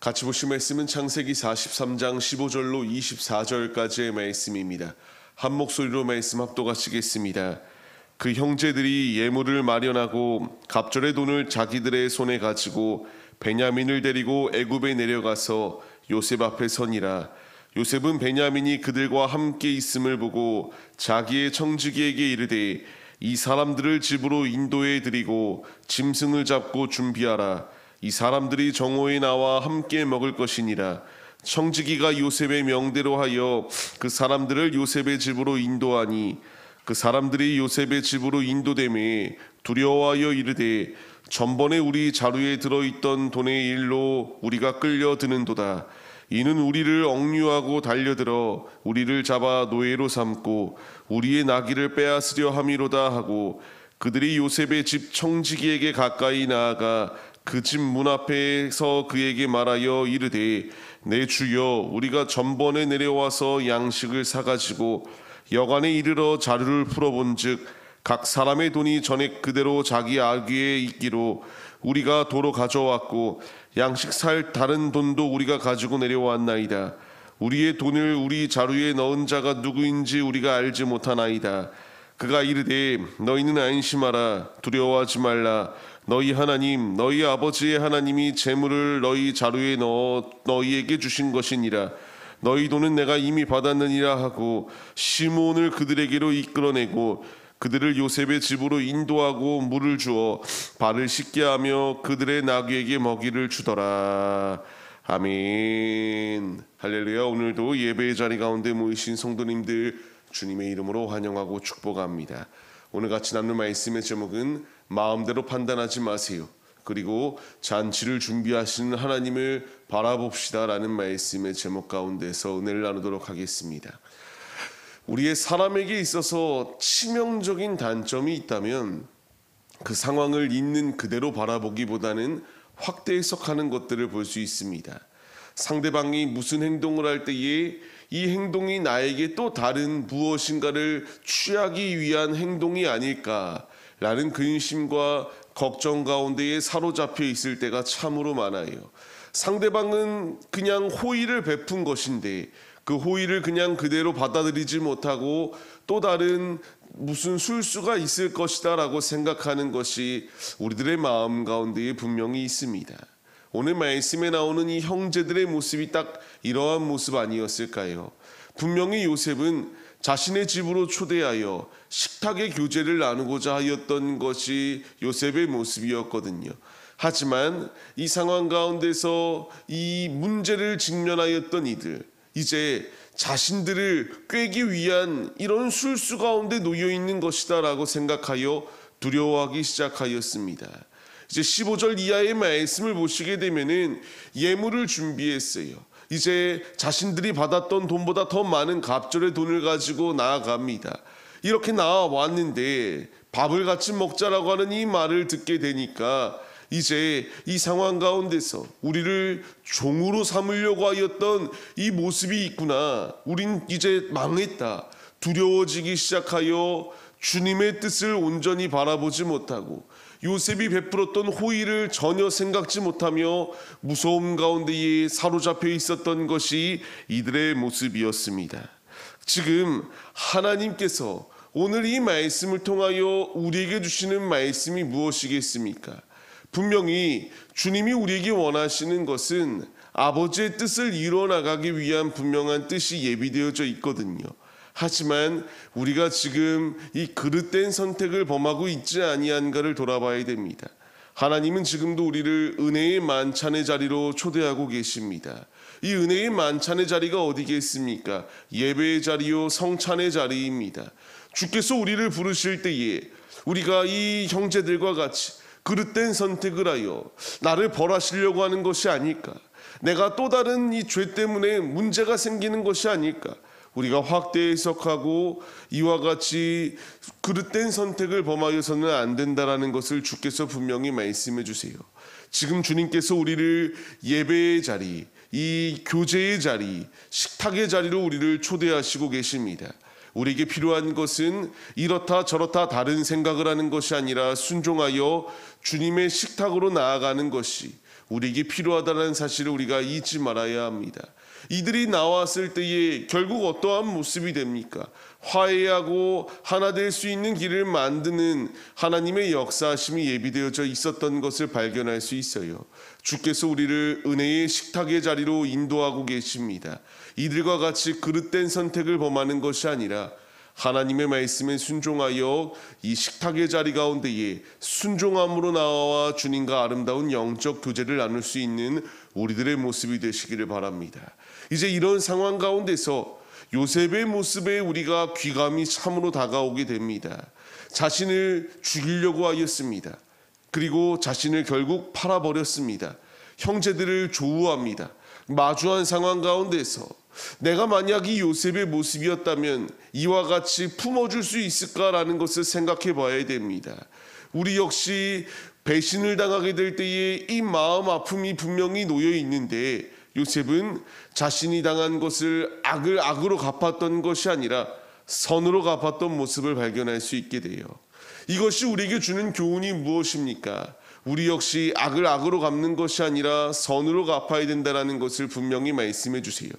같이 보실 말씀은 창세기 43장 15절로 24절까지의 말씀입니다. 한 목소리로 말씀 합독하시겠습니다. 그 형제들이 예물을 마련하고 갑절의 돈을 자기들의 손에 가지고 베냐민을 데리고 애굽에 내려가서 요셉 앞에 서니라. 요셉은 베냐민이 그들과 함께 있음을 보고 자기의 청지기에게 이르되 이 사람들을 집으로 인도해 드리고 짐승을 잡고 준비하라. 이 사람들이 정오에 나와 함께 먹을 것이니라. 청지기가 요셉의 명대로 하여 그 사람들을 요셉의 집으로 인도하니 그 사람들이 요셉의 집으로 인도되매 두려워하여 이르되 전번에 우리 자루에 들어있던 돈의 일로 우리가 끌려드는도다. 이는 우리를 억류하고 달려들어 우리를 잡아 노예로 삼고 우리의 나귀를 빼앗으려 함이로다 하고 그들이 요셉의 집 청지기에게 가까이 나아가 그 집 문 앞에서 그에게 말하여 이르되 내 주여 우리가 전번에 내려와서 양식을 사가지고 여관에 이르러 자루를 풀어본즉 각 사람의 돈이 전에 그대로 자기 아귀에 있기로 우리가 도로 가져왔고 양식 살 다른 돈도 우리가 가지고 내려왔나이다. 우리의 돈을 우리 자루에 넣은 자가 누구인지 우리가 알지 못하나이다. 그가 이르되 너희는 안심하라. 두려워하지 말라. 너희 하나님 너희 아버지의 하나님이 재물을 너희 자루에 넣어 너희에게 주신 것이니라. 너희 돈은 내가 이미 받았느니라 하고 시몬을 그들에게로 이끌어내고 그들을 요셉의 집으로 인도하고 물을 주어 발을 씻게 하며 그들의 나귀에게 먹이를 주더라. 아멘. 할렐루야. 오늘도 예배의 자리 가운데 모이신 성도님들 주님의 이름으로 환영하고 축복합니다. 오늘 같이 나눌 말씀의 제목은 마음대로 판단하지 마세요. 그리고 잔치를 준비하시는 하나님을 바라봅시다 라는 말씀의 제목 가운데서 은혜를 나누도록 하겠습니다. 우리의 사람에게 있어서 치명적인 단점이 있다면 그 상황을 있는 그대로 바라보기보다는 확대 해석하는 것들을 볼 수 있습니다. 상대방이 무슨 행동을 할 때에 이 행동이 나에게 또 다른 무엇인가를 취하기 위한 행동이 아닐까라는 근심과 걱정 가운데에 사로잡혀 있을 때가 참으로 많아요. 상대방은 그냥 호의를 베푼 것인데 그 호의를 그냥 그대로 받아들이지 못하고 또 다른 무슨 술수가 있을 것이다 라고 생각하는 것이 우리들의 마음 가운데에 분명히 있습니다. 오늘 말씀에 나오는 이 형제들의 모습이 딱 이러한 모습 아니었을까요? 분명히 요셉은 자신의 집으로 초대하여 식탁의 교제를 나누고자 하였던 것이 요셉의 모습이었거든요. 하지만 이 상황 가운데서 이 문제를 직면하였던 이들, 이제 자신들을 꿰기 위한 이런 술수 가운데 놓여 있는 것이다 라고 생각하여 두려워하기 시작하였습니다. 이제 15절 이하의 말씀을 보시게 되면은 예물을 준비했어요. 이제 자신들이 받았던 돈보다 더 많은 갑절의 돈을 가지고 나아갑니다. 이렇게 나와왔는데 밥을 같이 먹자라고 하는 이 말을 듣게 되니까 이제 이 상황 가운데서 우리를 종으로 삼으려고 하였던 이 모습이 있구나. 우린 이제 망했다. 두려워지기 시작하여 주님의 뜻을 온전히 바라보지 못하고 요셉이 베풀었던 호의를 전혀 생각지 못하며 무서움 가운데에 사로잡혀 있었던 것이 이들의 모습이었습니다. 지금 하나님께서 오늘 이 말씀을 통하여 우리에게 주시는 말씀이 무엇이겠습니까? 분명히 주님이 우리에게 원하시는 것은 아버지의 뜻을 이뤄나가기 위한 분명한 뜻이 예비되어져 있거든요. 하지만 우리가 지금 이 그릇된 선택을 범하고 있지 아니한가를 돌아봐야 됩니다. 하나님은 지금도 우리를 은혜의 만찬의 자리로 초대하고 계십니다. 이 은혜의 만찬의 자리가 어디겠습니까? 예배의 자리요 성찬의 자리입니다. 주께서 우리를 부르실 때에 우리가 이 형제들과 같이 그릇된 선택을 하여 나를 벌하시려고 하는 것이 아닐까? 내가 또 다른 이 죄 때문에 문제가 생기는 것이 아닐까? 우리가 확대 해석하고 이와 같이 그릇된 선택을 범하여서는 안 된다라는 것을 주께서 분명히 말씀해 주세요. 지금 주님께서 우리를 예배의 자리, 이 교제의 자리, 식탁의 자리로 우리를 초대하시고 계십니다. 우리에게 필요한 것은 이렇다 저렇다 다른 생각을 하는 것이 아니라 순종하여 주님의 식탁으로 나아가는 것이, 우리에게 필요하다는 사실을 우리가 잊지 말아야 합니다. 이들이 나왔을 때에 결국 어떠한 모습이 됩니까? 화해하고 하나 될 수 있는 길을 만드는 하나님의 역사하심이 예비되어져 있었던 것을 발견할 수 있어요. 주께서 우리를 은혜의 식탁의 자리로 인도하고 계십니다. 이들과 같이 그릇된 선택을 범하는 것이 아니라 하나님의 말씀에 순종하여 이 식탁의 자리 가운데에 순종함으로 나와 주님과 아름다운 영적 교제를 나눌 수 있는 우리들의 모습이 되시기를 바랍니다. 이제 이런 상황 가운데서 요셉의 모습에 우리가 귀감이 참으로 다가오게 됩니다. 자신을 죽이려고 하였습니다. 그리고 자신을 결국 팔아버렸습니다. 형제들을 조우합니다. 마주한 상황 가운데서 내가 만약 이 요셉의 모습이었다면 이와 같이 품어줄 수 있을까라는 것을 생각해 봐야 됩니다. 우리 역시 배신을 당하게 될 때에 이 마음 아픔이 분명히 놓여 있는데 요셉은 자신이 당한 것을 악을 악으로 갚았던 것이 아니라 선으로 갚았던 모습을 발견할 수 있게 돼요. 이것이 우리에게 주는 교훈이 무엇입니까? 우리 역시 악을 악으로 갚는 것이 아니라 선으로 갚아야 된다는 것을 분명히 말씀해 주세요.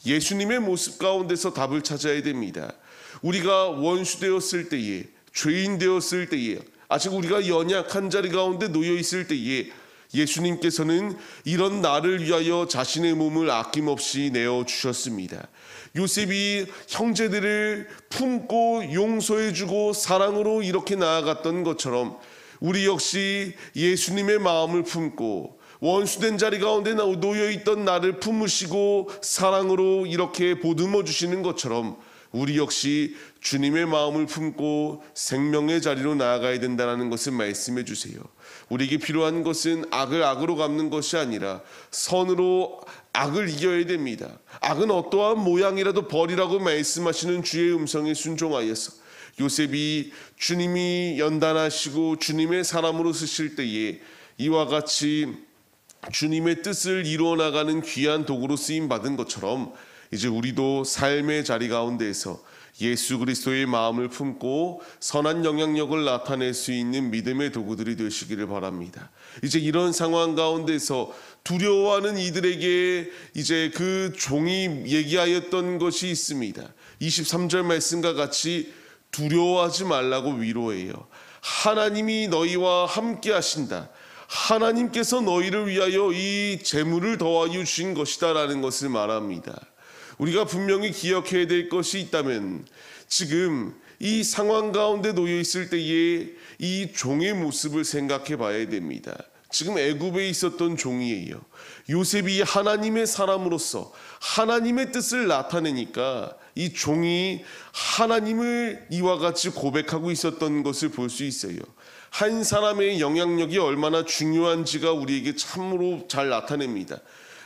예수님의 모습 가운데서 답을 찾아야 됩니다. 우리가 원수 되었을 때에, 죄인 되었을 때에, 아직 우리가 연약한 자리 가운데 놓여 있을 때에 예수님께서는 이런 나를 위하여 자신의 몸을 아낌없이 내어주셨습니다. 요셉이 형제들을 품고 용서해주고 사랑으로 이렇게 나아갔던 것처럼 우리 역시 예수님의 마음을 품고 원수된 자리 가운데 놓여있던 나를 품으시고 사랑으로 이렇게 보듬어 주시는 것처럼 우리 역시 주님의 마음을 품고 생명의 자리로 나아가야 된다는 것을 말씀해 주세요. 우리에게 필요한 것은 악을 악으로 갚는 것이 아니라 선으로 악을 이겨야 됩니다. 악은 어떠한 모양이라도 버리라고 말씀하시는 주의 음성에 순종하여서 요셉이 주님이 연단하시고 주님의 사람으로 쓰실 때에 이와 같이 주님의 뜻을 이루어 나가는 귀한 도구로 쓰임 받은 것처럼 이제 우리도 삶의 자리 가운데에서 예수 그리스도의 마음을 품고 선한 영향력을 나타낼 수 있는 믿음의 도구들이 되시기를 바랍니다. 이제 이런 상황 가운데서 두려워하는 이들에게 이제 그 종이 얘기하였던 것이 있습니다. 23절 말씀과 같이 두려워하지 말라고 위로해요. 하나님이 너희와 함께 하신다. 하나님께서 너희를 위하여 이 재물을 더하여 주신 것이다 라는 것을 말합니다. 우리가 분명히 기억해야 될 것이 있다면 지금 이 상황 가운데 놓여 있을 때에 이 종의 모습을 생각해 봐야 됩니다. 지금 애굽에 있었던 종이에요. 요셉이 하나님의 사람으로서 하나님의 뜻을 나타내니까 이 종이 하나님을 이와 같이 고백하고 있었던 것을 볼 수 있어요. 한 사람의 영향력이 얼마나 중요한지가 우리에게 참으로 잘 나타냅니다.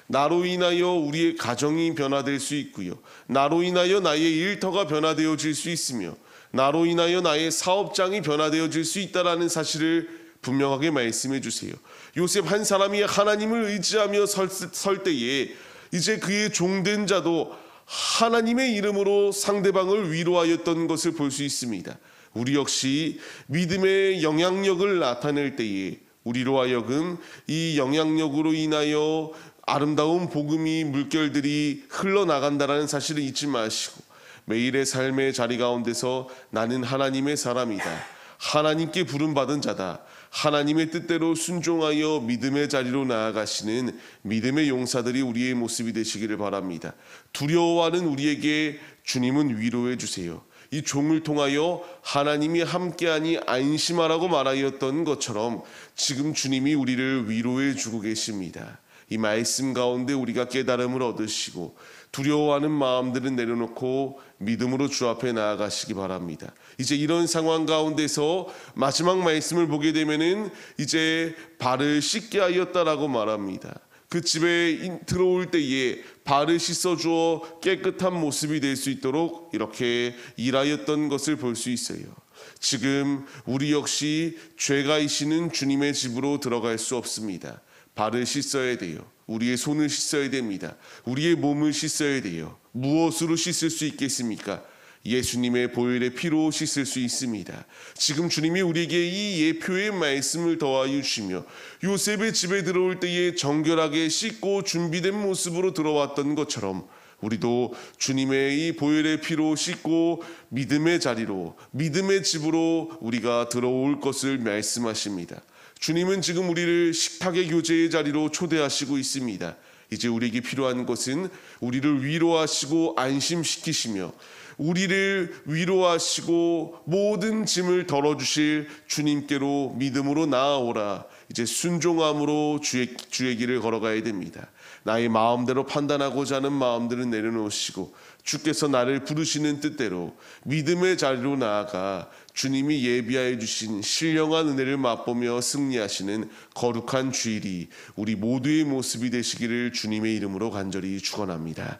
나로 인하여 우리의 가정이 변화될 수 있고요. 나로 인하여 나의 일터가 변화되어질 수 있으며 나로 인하여 나의 사업장이 변화되어질 수 있다는 사실을 분명하게 말씀해 주세요. 요셉 한 사람이 하나님을 의지하며 설 때에 이제 그의 종된 자도 하나님의 이름으로 상대방을 위로하였던 것을 볼 수 있습니다. 우리 역시 믿음의 영향력을 나타낼 때에 우리로 하여금 이 영향력으로 인하여 아름다운 복음이 물결들이 흘러나간다는 사실을 잊지 마시고 매일의 삶의 자리 가운데서 나는 하나님의 사람이다. 하나님께 부름받은 자다. 하나님의 뜻대로 순종하여 믿음의 자리로 나아가시는 믿음의 용사들이 우리의 모습이 되시기를 바랍니다. 두려워하는 우리에게 주님은 위로해 주세요. 이 종을 통하여 하나님이 함께하니 안심하라고 말하였던 것처럼 지금 주님이 우리를 위로해 주고 계십니다. 이 말씀 가운데 우리가 깨달음을 얻으시고 두려워하는 마음들은 내려놓고 믿음으로 주 앞에 나아가시기 바랍니다. 이제 이런 상황 가운데서 마지막 말씀을 보게 되면은 이제 발을 씻게 하였다라고 말합니다. 그 집에 들어올 때에 발을 씻어주어 깨끗한 모습이 될 수 있도록 이렇게 일하였던 것을 볼 수 있어요. 지금 우리 역시 죄가 있는 주님의 집으로 들어갈 수 없습니다. 발을 씻어야 돼요. 우리의 손을 씻어야 됩니다. 우리의 몸을 씻어야 돼요. 무엇으로 씻을 수 있겠습니까? 예수님의 보혈의 피로 씻을 수 있습니다. 지금 주님이 우리에게 이 예표의 말씀을 더하여 주시며 요셉의 집에 들어올 때에 정결하게 씻고 준비된 모습으로 들어왔던 것처럼 우리도 주님의 이 보혈의 피로 씻고 믿음의 자리로, 믿음의 집으로 우리가 들어올 것을 말씀하십니다. 주님은 지금 우리를 식탁의 교제의 자리로 초대하시고 있습니다. 이제 우리에게 필요한 것은 우리를 위로하시고 안심시키시며 우리를 위로하시고 모든 짐을 덜어주실 주님께로 믿음으로 나아오라. 이제 순종함으로 주의 길을 걸어가야 됩니다. 나의 마음대로 판단하고자 하는 마음들은 내려놓으시고 주께서 나를 부르시는 뜻대로 믿음의 자리로 나아가 주님이 예비하여 주신 신령한 은혜를 맛보며 승리하시는 거룩한 주일이 우리 모두의 모습이 되시기를 주님의 이름으로 간절히 축원합니다.